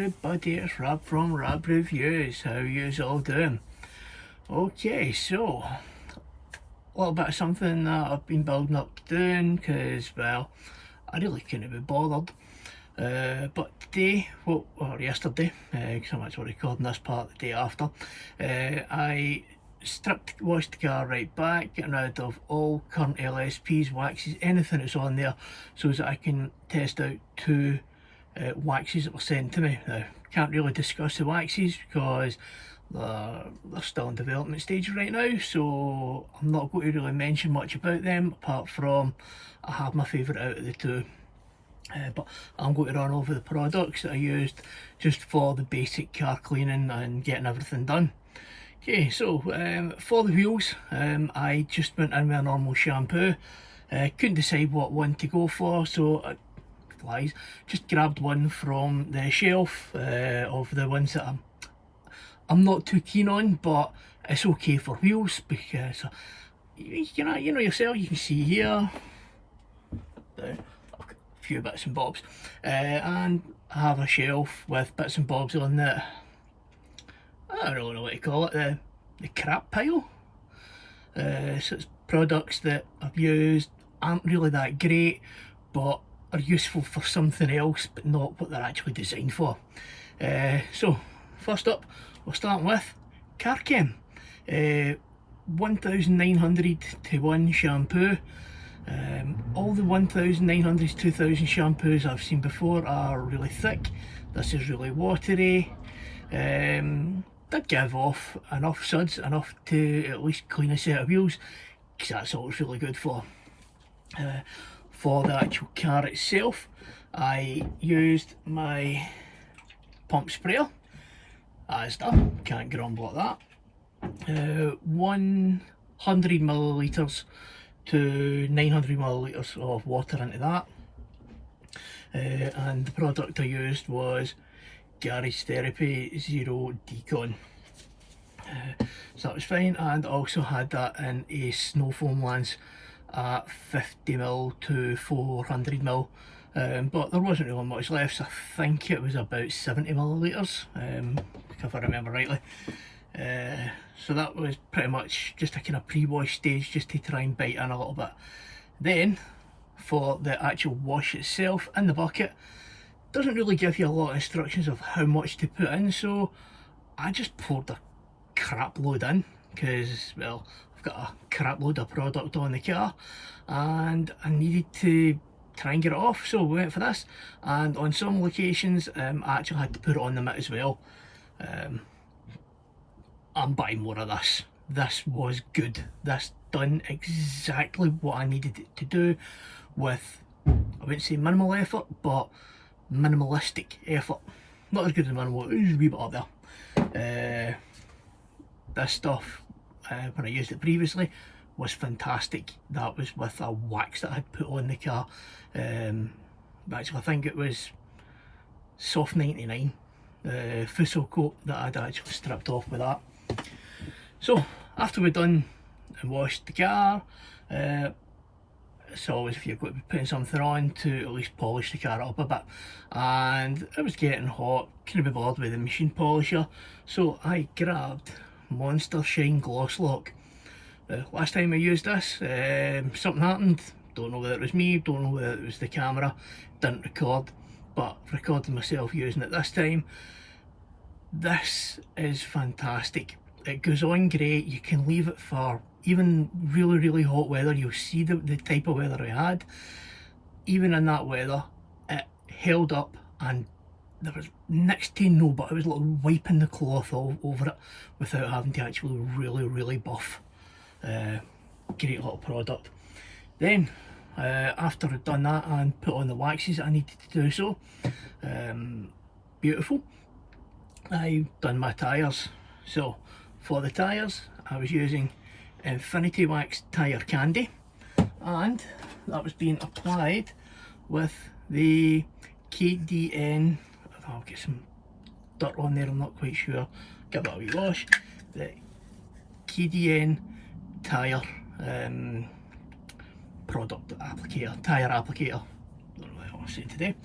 everybody, it's Rob from Rob Reviews. How yous all doing? Okay, so a little bit of something that I've been building up doing because, well, I really couldn't be bothered. But today, or yesterday, because I'm actually recording this part the day after, I washed the car right back, getting rid of all current LSPs, waxes, anything that's on there, so that I can test out two waxes that were sent to me. Now, can't really discuss the waxes because they're still in development stage right now, so I'm not going to really mention much about them apart from I have my favourite out of the two. But I'm going to run over the products that I used just for the basic car cleaning and getting everything done. Okay, so for the wheels, I just went in with a normal shampoo. Couldn't decide what one to go for, so Glaze, just grabbed one from the shelf of the ones that I'm not too keen on, but it's okay for wheels because you know yourself. You can see here I've got a few bits and bobs, and I have a shelf with bits and bobs on that. I don't really know what to call it, the crap pile. So it's products that I've used, aren't really that great, but are useful for something else, but not what they're actually designed for. So first up, we're starting with Car Chem, 1900 to 1 shampoo. All the 1900s, 2000 shampoos I've seen before are really thick. This is really watery. Did give off enough suds, enough to at least clean a set of wheels, because that's all it's really good for. For the actual car itself, I used my pump sprayer, Asda, can't grumble at that. 100 millilitres to 900 millilitres of water into that. And the product I used was Garage Therapy Zero Decon. So that was fine, and also had that in a snow foam lance at 50mm to 400mm, but there wasn't really much left, so I think it was about 70 millilitres, if I remember rightly. So that was pretty much just a kind of pre-wash stage, just to try and bite in a little bit. Then for the actual wash itself in the bucket, doesn't really give you a lot of instructions of how much to put in, so I just poured a crap load in because, well, I've got a crap load of product on the car and I needed to try and get it off, so we went for this. And on some locations I actually had to put it on the mitt as well. I'm buying more of this. This was good. This done exactly what I needed it to do with, I wouldn't say minimal effort, but minimalistic effort. Not as good as minimal, it was a wee bit up there. This stuff, when I used it previously, was fantastic. That was with a wax that I had put on the car. Actually, I think it was Soft 99 Fuso coat that I'd actually stripped off with that. So after we're done and washed the car, it's always, if you're going to be putting something on, to at least polish the car up a bit, and it was getting hot, couldn't be bothered with the machine polisher, so I grabbed Monster Shine Gloss Lock. Last time I used this, something happened, don't know whether it was me, don't know whether it was the camera, didn't record, but recorded myself using it this time. This is fantastic. It goes on great. You can leave it for even really hot weather. You'll see the type of weather I had. Even in that weather, it held up, and there was next to no, but I was like wiping the cloth all over it without having to actually really buff. Great little product. Then after I'd done that and put on the waxes I needed to do so, beautiful, I've done my tyres. So for the tyres I was using Infinity Wax Tyre Candy, and that was being applied with the KDN, I'll get some dirt on there, I'm not quite sure, give that a wee wash, the KDN tyre product applicator, tyre applicator, don't know what I want to say today.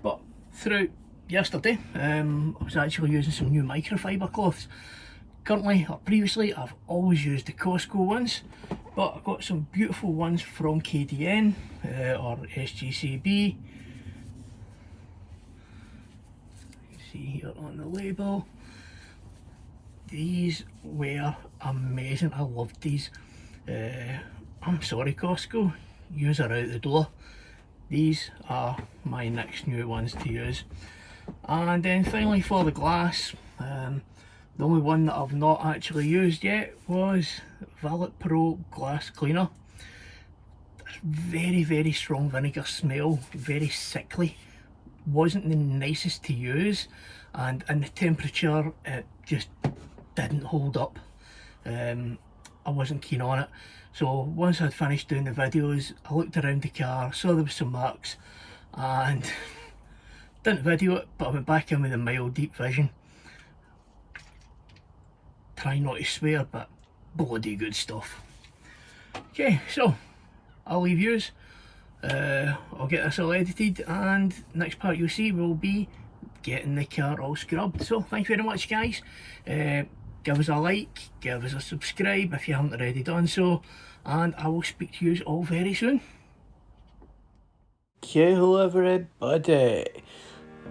But throughout yesterday. I was actually using some new microfiber cloths. Currently, or previously, I've always used the Costco ones, but I've got some beautiful ones from KDN or SGCB. You can see here on the label. These were amazing. I loved these. I'm sorry, Costco, yous are out the door. These are my next new ones to use. And then finally for the glass, the only one that I've not actually used yet was Valet Pro Glass Cleaner. Very, very strong vinegar smell, very sickly. Wasn't the nicest to use, and in the temperature it just didn't hold up. I wasn't keen on it. So once I'd finished doing the videos, I looked around the car, saw there was some marks, and didn't video it, but I went back in with a mild deep vision. Try not to swear, but bloody good stuff. Okay, so I'll leave yous. I'll get this all edited, and next part you'll see will be getting the car all scrubbed. So thank you very much, guys. Give us a like, give us a subscribe if you haven't already done so, and I will speak to you all very soon. Okay, hello everybody.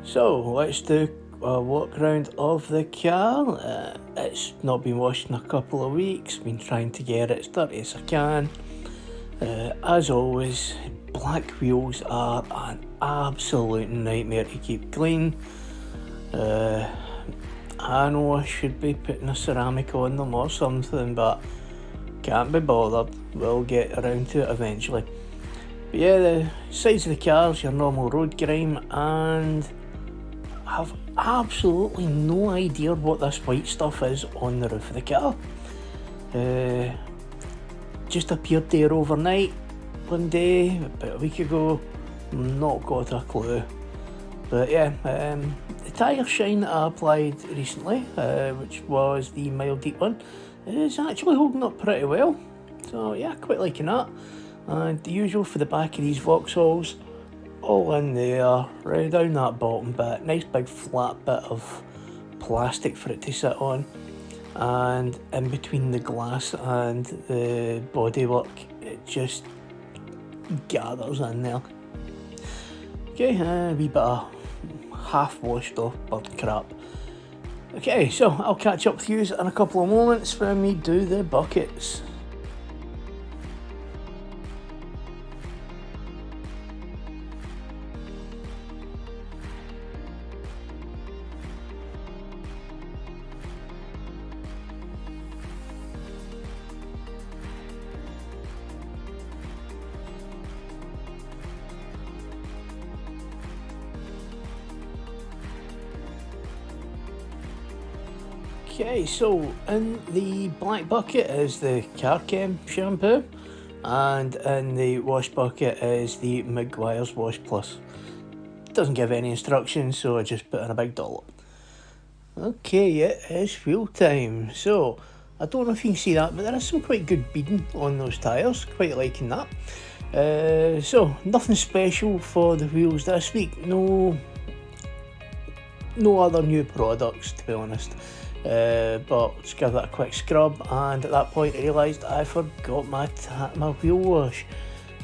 So let's do a walk around of the car. It's not been washed in a couple of weeks, been trying to get it as dirty as I can. As always, black wheels are an absolute nightmare to keep clean. I know I should be putting a ceramic on them or something, but can't be bothered. We'll get around to it eventually. But yeah, the sides of the car's your normal road grime, and I have absolutely no idea what this white stuff is on the roof of the car. Just appeared there overnight one day about a week ago. Not got a clue. But yeah, the tyre shine that I applied recently, which was the mild deep one, is actually holding up pretty well. So yeah, quite liking that. And the usual for the back of these Vauxhalls, all in there, right down that bottom bit, nice big flat bit of plastic for it to sit on, and in between the glass and the bodywork, it just gathers in there. Okay, a wee bit of half washed off bird crap. Okay, so I'll catch up with you in a couple of moments when we do the buckets. Okay, so in the black bucket is the Car Chem shampoo, and in the wash bucket is the Maguire's Wash Plus. It doesn't give any instructions, so I just put in a big dollop. Okay, it is fuel time. So I don't know if you can see that, but there is some quite good beading on those tyres. Quite liking that. So nothing special for the wheels this week. No other new products, to be honest. But let's give that a quick scrub, and at that point I realised I forgot my wheel wash.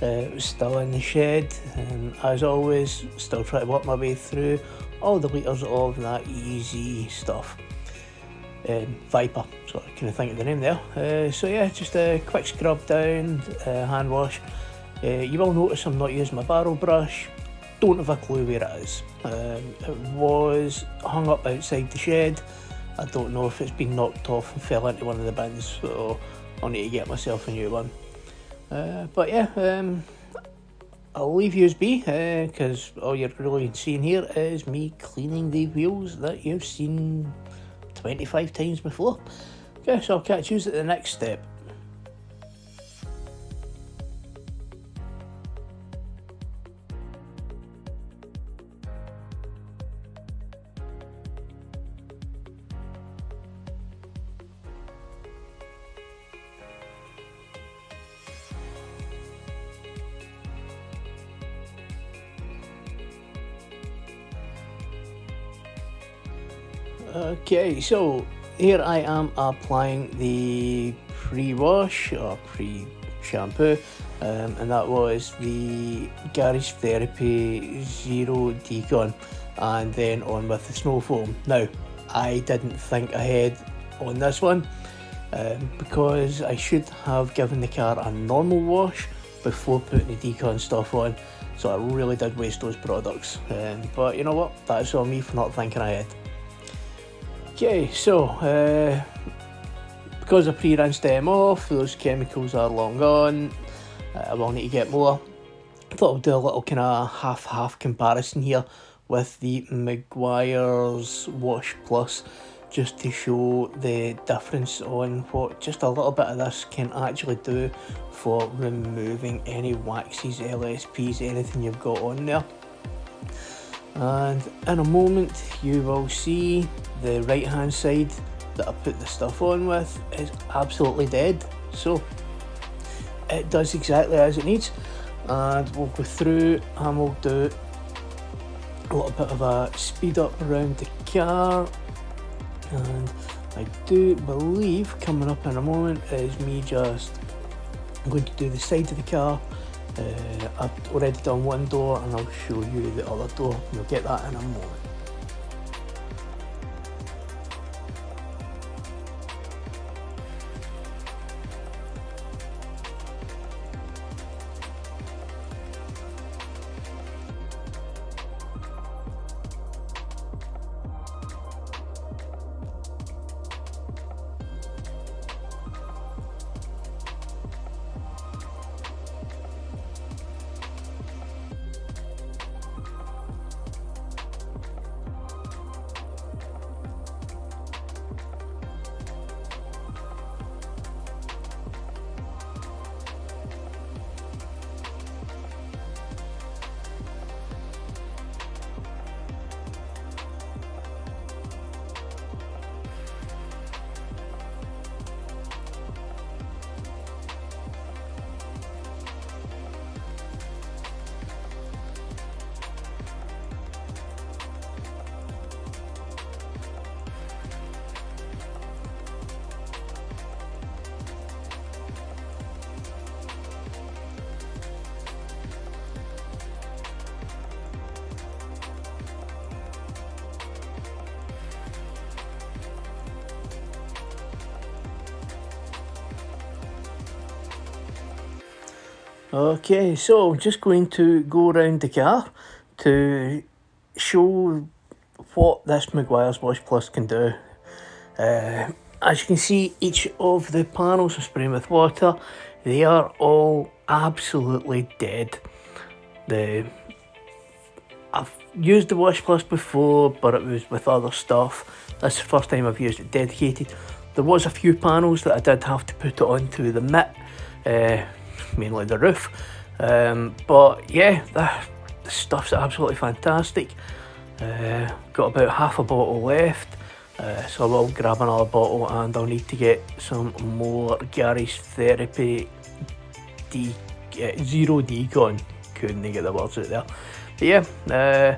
It was still in the shed, and as always, still trying to work my way through all the litres of that easy stuff. Viper, so I couldn't think of the name there. So yeah, just a quick scrub down, hand wash. You will notice I'm not using my barrel brush. Don't have a clue where it is. It was hung up outside the shed. I don't know if it's been knocked off and fell into one of the bins, so I'll need to get myself a new one. But yeah, I'll leave yous be, because all you're really seeing here is me cleaning the wheels that you've seen 25 times before. Okay, so I'll catch yous at the next step. Okay, so here I am applying the pre-wash or pre-shampoo, and that was the Garage Therapy Zero Decon, and then on with the snow foam. Now, I didn't think ahead on this one, because I should have given the car a normal wash before putting the decon stuff on, so I really did waste those products, but you know what, that's on me for not thinking ahead. Okay, so because I pre-rinsed them off, those chemicals are long gone. I will need to get more. I thought I'll do a little kind of half comparison here with the Meguiar's Wash Plus, just to show the difference on what just a little bit of this can actually do for removing any waxes, LSPs, anything you've got on there. And in a moment you will see the right hand side that I put the stuff on with is absolutely dead, so it does exactly as it needs. And we'll go through and we'll do a little bit of a speed up around the car, and I do believe coming up in a moment is me just going to do the side of the car. I've already done one door and I'll show you the other door. You'll get that in a moment. Okay, so just going to go around the car to show what this Meguiar's Wash Plus can do. As you can see, each of the panels are spraying with water. They are all absolutely dead. I've used the Wash Plus before, but it was with other stuff. This is the first time I've used it dedicated. There was a few panels that I did have to put it onto the mitt, mainly the roof, but yeah, the stuff's absolutely fantastic. Got about half a bottle left, so I will grab another bottle, and I'll need to get some more Garage Therapy Zero Decon. Couldn't get the words out there. But yeah,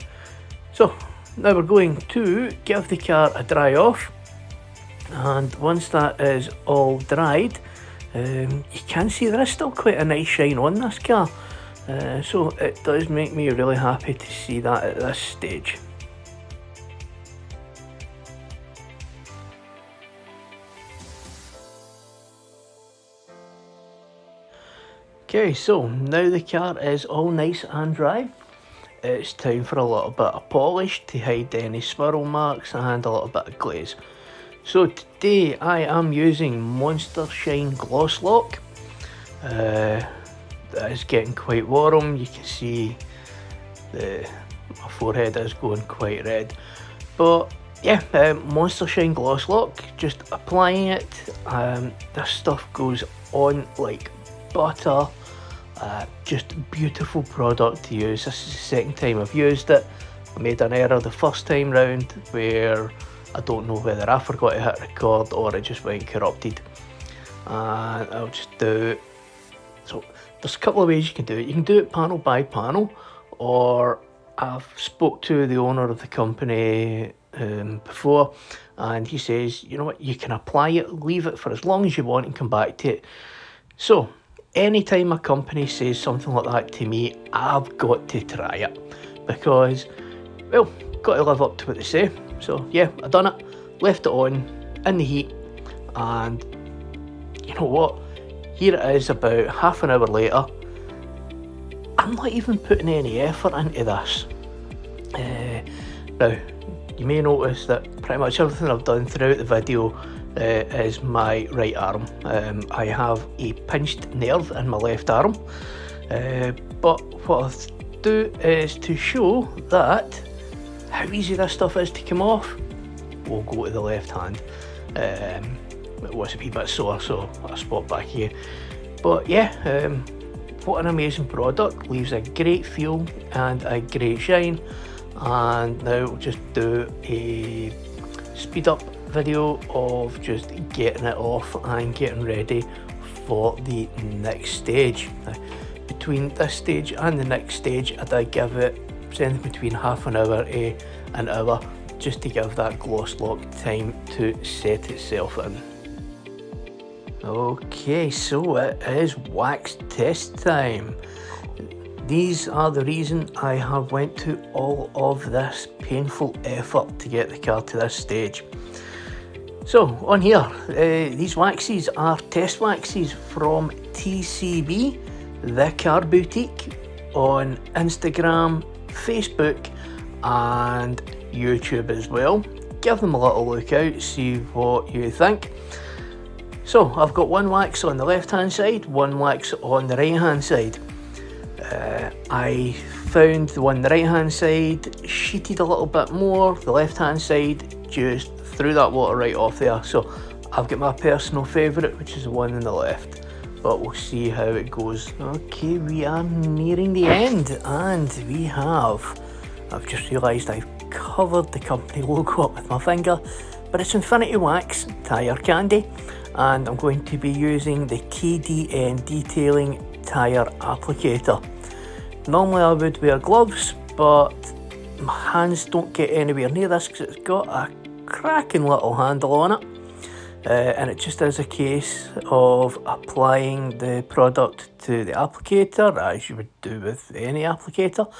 so now we're going to give the car a dry off, and once that is all dried, you can see there is still quite a nice shine on this car, so it does make me really happy to see that at this stage. Okay, so now the car is all nice and dry. It's time for a little bit of polish to hide any swirl marks and a little bit of glaze. So today I am using Monster Shine Gloss Lock. That is getting quite warm. You can see my forehead is going quite red. But yeah, Monster Shine Gloss Lock, just applying it. This stuff goes on like butter. Just a beautiful product to use. This is the second time I've used it. I made an error the first time round where I don't know whether I forgot to hit record or it just went corrupted. And I'll just do it. So there's a couple of ways you can do it. You can do it panel by panel, or I've spoke to the owner of the company before, and he says, you know what, you can apply it, leave it for as long as you want and come back to it. So anytime a company says something like that to me, I've got to try it, because, well, got to live up to what they say. So yeah, I done it, left it on in the heat, and you know what, here it is about half an hour later. I'm not even putting any effort into this. Now, you may notice that pretty much everything I've done throughout the video is my right arm. I have a pinched nerve in my left arm, but what I'll do is to show that how easy this stuff is to come off, we'll go to the left hand. It was a wee bit sore, so I'll spot back here. But yeah, what an amazing product, leaves a great feel and a great shine. And now we'll just do a speed up video of just getting it off and getting ready for the next stage. Now, between this stage and the next stage, I did give it something between half an hour to an hour, just to give that gloss lock time to set itself in. Okay, so it is wax test time. These are the reason I have went to all of this painful effort to get the car to this stage. So on here, these waxes are test waxes from TCB, the car boutique, on Instagram, Facebook and YouTube as well. Give them a little look out, see what you think. So I've got one wax on the left hand side, one wax on the right hand side. I found the one on the right hand side sheeted a little bit more, the left hand side just threw that water right off there. So I've got my personal favourite, which is the one on the left, but we'll see how it goes. Okay, we are nearing the end, and we have, I've just realised I've covered the company logo up with my finger, but it's Infinity Wax Tyre Candy, and I'm going to be using the KDN Detailing Tyre Applicator. Normally I would wear gloves, but my hands don't get anywhere near this because it's got a cracking little handle on it, and it just is a case of applying the product to the applicator as you would do with any applicator,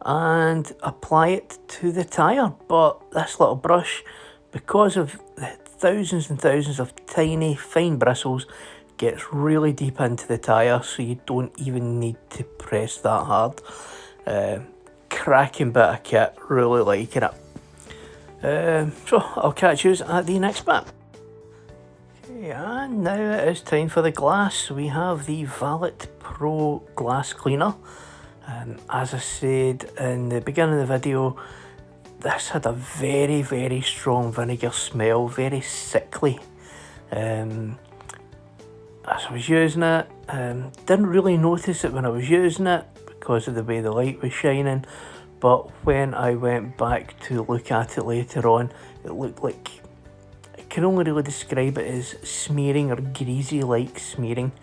and apply it to the tyre. But this little brush, because of the thousands and thousands of tiny fine bristles, gets really deep into the tyre, so you don't even need to press that hard. Cracking bit of kit, really liking it. So I'll catch you at the next bit. Okay, and now it is time for the glass. We have the Valet Pro glass cleaner. As I said in the beginning of the video, this had a very, very strong vinegar smell, very sickly. As I was using it, didn't really notice it when I was using it because of the way the light was shining, but when I went back to look at it later on, it looked like, I can only really describe it as smearing or greasy like smearing.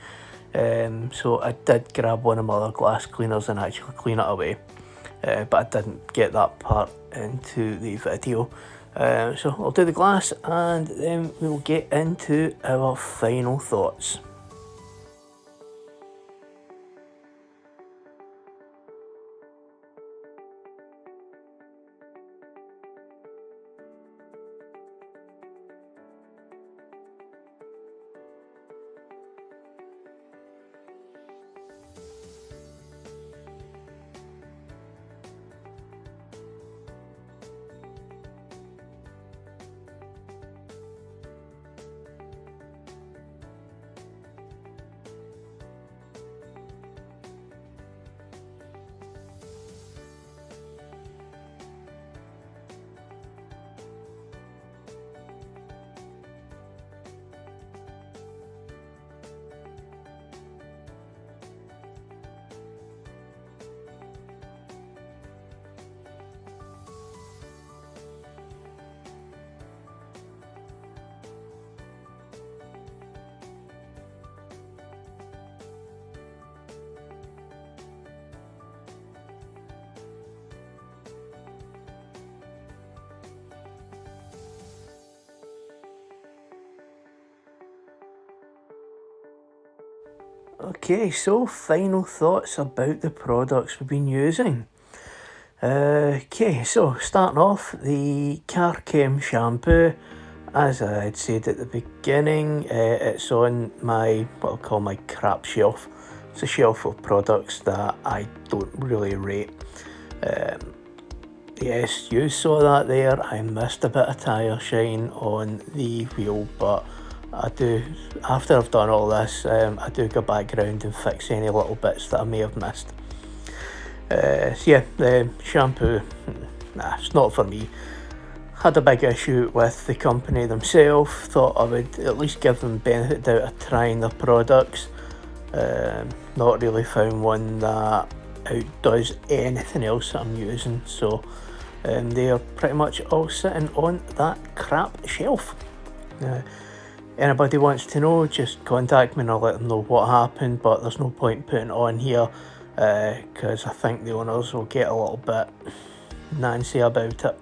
So I did grab one of my other glass cleaners and actually clean it away, but I didn't get that part into the video. So I'll do the glass and then we'll get into our final thoughts. Okay, so final thoughts about the products we've been using. Okay, so starting off, the Car Chem shampoo. As I had said at the beginning, it's on my, what I'll call my crap shelf. It's a shelf of products that I don't really rate. Yes, you saw that there. I missed a bit of tyre shine on the wheel, but I do, after I've done all this, I do go back round and fix any little bits that I may have missed. So yeah, the shampoo, nah, it's not for me. Had a big issue with the company themselves, thought I would at least give them benefit out of trying their products. Not really found one that outdoes anything else that I'm using, so they are pretty much all sitting on that crap shelf. Anybody wants to know, just contact me and I'll let them know what happened, but there's no point putting it on here because I think the owners will get a little bit nancy about it.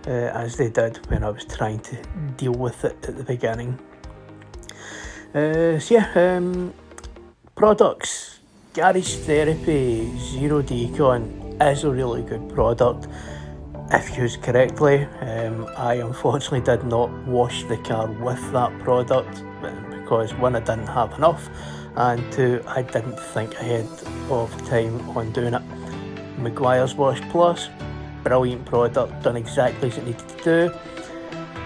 As they did when I was trying to deal with it at the beginning. So yeah, products. Garage Therapy Zero Decon is a really good product if used correctly. I unfortunately did not wash the car with that product because one, I didn't have enough, and two, I didn't think ahead of time on doing it. Meguiar's Wash Plus, brilliant product, done exactly as it needed to do.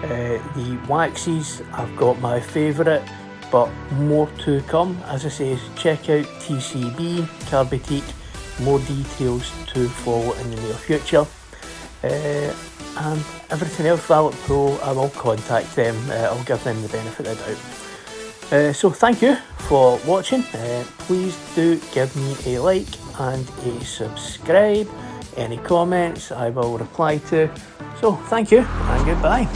The waxes, I've got my favourite, but more to come. As I say, check out TCB, Car Boutique, more details to follow in the near future. And everything else, Valet Pro, I will contact them, I'll give them the benefit of the doubt. So thank you for watching, please do give me a like and a subscribe. Any comments I will reply to. So thank you and goodbye.